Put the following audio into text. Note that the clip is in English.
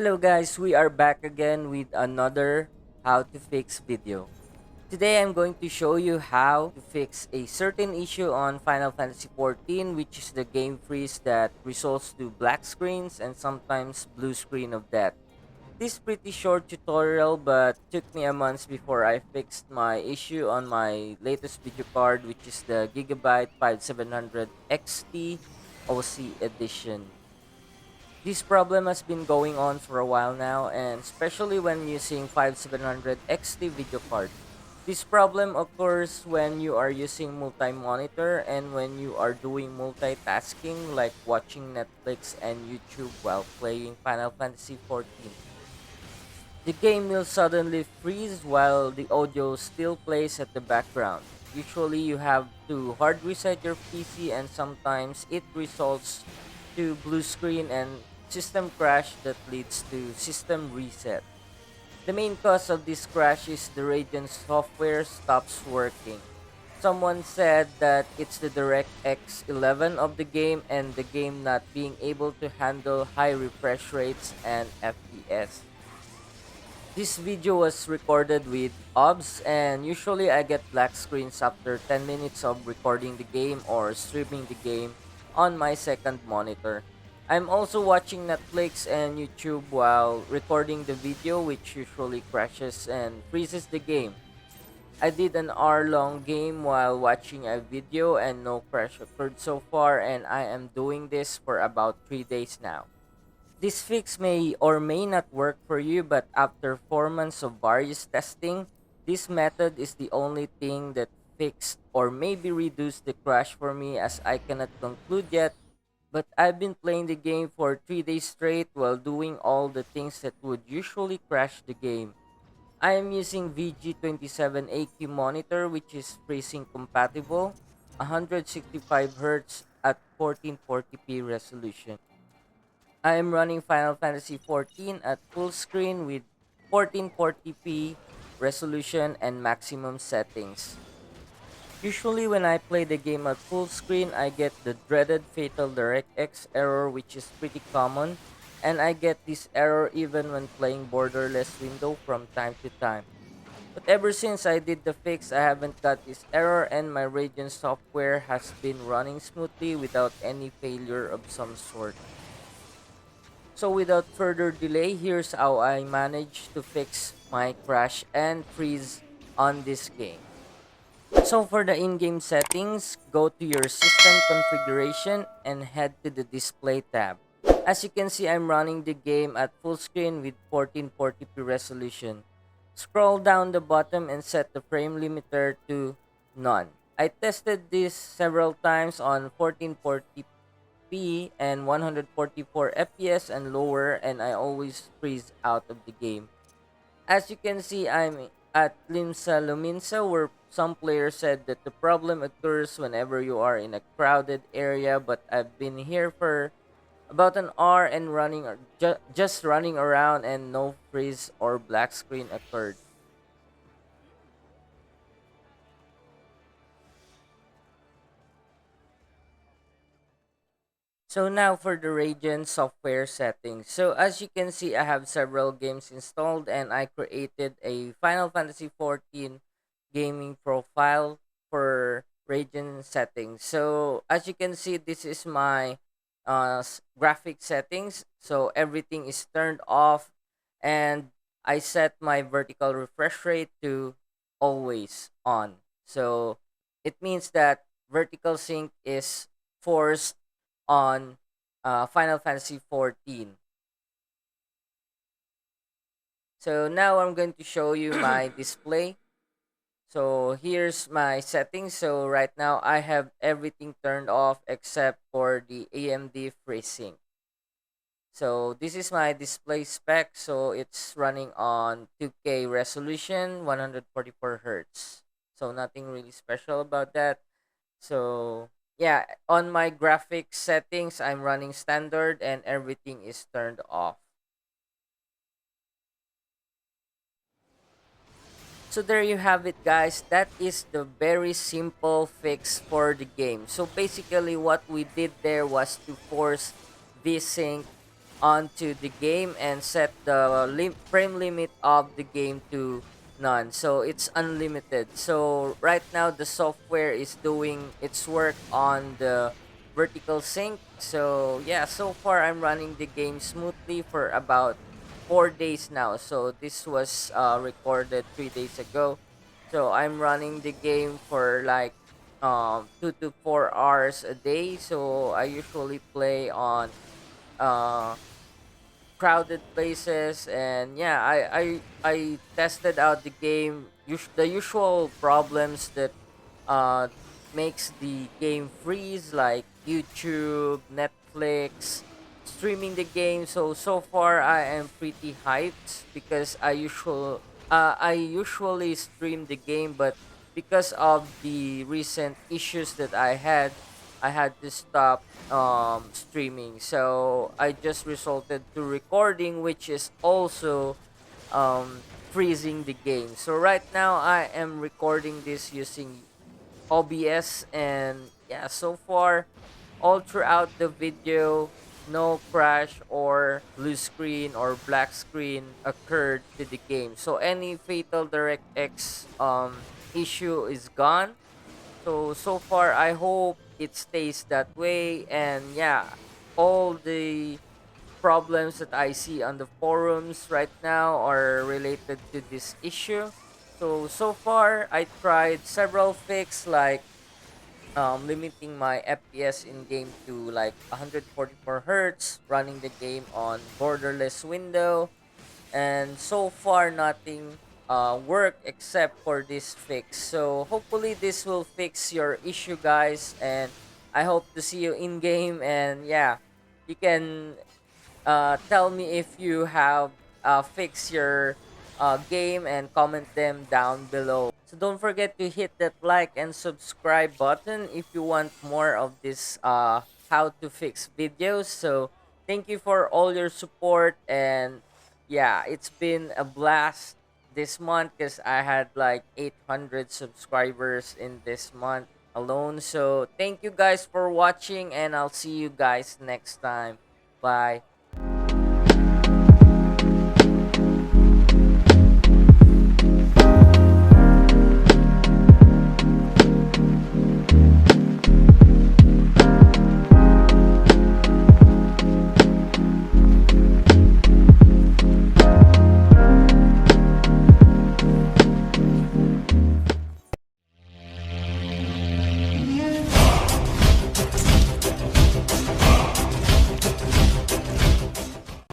Hello guys, we are back again with another how to fix video. Today I'm going to show you how to fix a certain issue on Final Fantasy XIV, which is the game freeze that results to black screens and sometimes blue screen of death. This pretty short tutorial but took me a month before I fixed my issue on my latest video card, which is the Gigabyte 5700 XT OC edition. This problem has been going on for a while now, and especially when using 5700 XT video card. This problem occurs when you are using multi-monitor and when you are doing multitasking like watching Netflix and YouTube while playing Final Fantasy XIV. The game will suddenly freeze while the audio still plays at the background. Usually you have to hard reset your PC and sometimes it results to blue screen and system crash that leads to system reset. The main cause of this crash is the Radeon software stops working. Someone said that it's the DirectX 11 of the game and the game not being able to handle high refresh rates and FPS. This video was recorded with OBS, and usually I get black screens after 10 minutes of recording the game or streaming the game on my second monitor. I'm also watching Netflix and YouTube while recording the video, which usually crashes and freezes the game. I did an hour-long game while watching a video and no crash occurred so far, and I am doing this for about 3 days now. This fix may or may not work for you, but after 4 months of various testing, this method is the only thing that fixed or maybe reduced the crash for me, as I cannot conclude yet. But I've been playing the game for 3 days straight while doing all the things that would usually crash the game. I am using VG27AQ monitor, which is FreeSync compatible, 165Hz at 1440p resolution. I am running Final Fantasy XIV at full screen with 1440p resolution and maximum settings. Usually when I play the game at full screen, I get the dreaded fatal DirectX error, which is pretty common, and I get this error even when playing borderless window from time to time. But ever since I did the fix, I haven't got this error and my Radeon software has been running smoothly without any failure of some sort. So without further delay, here's how I managed to fix my crash and freeze on this game. So for the in-game settings, go to your system configuration and head to the display tab. As you can see, I'm running the game at full screen with 1440p resolution. Scroll down the bottom and set the frame limiter to none. I tested this several times on 1440p and 144 FPS and lower, and I always freeze out of the game. As you can see, I'm at Limsa Luminsa, where some players said that the problem occurs whenever you are in a crowded area, but I've been here for about an hour and just running around and no freeze or black screen occurred. So now for the Radeon software settings. So as you can see, I have several games installed and I created a Final Fantasy XIV gaming profile for Radeon settings. So as you can see, this is my graphic settings. So everything is turned off and I set my vertical refresh rate to always on. So it means that vertical sync is forced on Final Fantasy XIV. So now I'm going to show you my display. So here's my settings. So right now I have everything turned off except for the AMD FreeSync. So this is my display spec. So it's running on 2K resolution, 144 Hz. So nothing really special about that. So yeah, on my graphics settings, I'm running standard and everything is turned off. So there you have it, guys. That is the very simple fix for the game. So basically what we did there was to force VSync onto the game and set the frame limit of the game to none. So it's unlimited. So right now the software is doing its work on the vertical sync. So yeah, so far I'm running the game smoothly for about 4 days now. So this was recorded 3 days ago. So I'm running the game for like 2 to 4 hours a day. So I usually play on uh crowded places, and yeah, I tested out the game. The usual problems that uh makes the game freeze, like YouTube, Netflix, streaming the game. So far I am pretty hyped because I usually stream the game, but because of the recent issues that I had to stop streaming. So I just resulted to recording, which is also freezing the game. So right now I am recording this using OBS, and yeah, so far all throughout the video no crash or blue screen or black screen occurred to the game. So any fatal DirectX issue is gone. So far I hope it stays that way, and yeah, all the problems that I see on the forums right now are related to this issue. So far I tried several fix, like limiting my FPS in game to like 144 hertz, running the game on borderless window, and so far nothing work except for this fix. So hopefully this will fix your issue, guys, and I hope to see you in game. And yeah, you can tell me if you have fixed your game, and comment them down below. So don't forget to hit that like and subscribe button if you want more of this how to fix videos. So thank you for all your support, and yeah, it's been a blast this month because I had like 800 subscribers in this month alone. So thank you guys for watching, and I'll see you guys next time. Bye.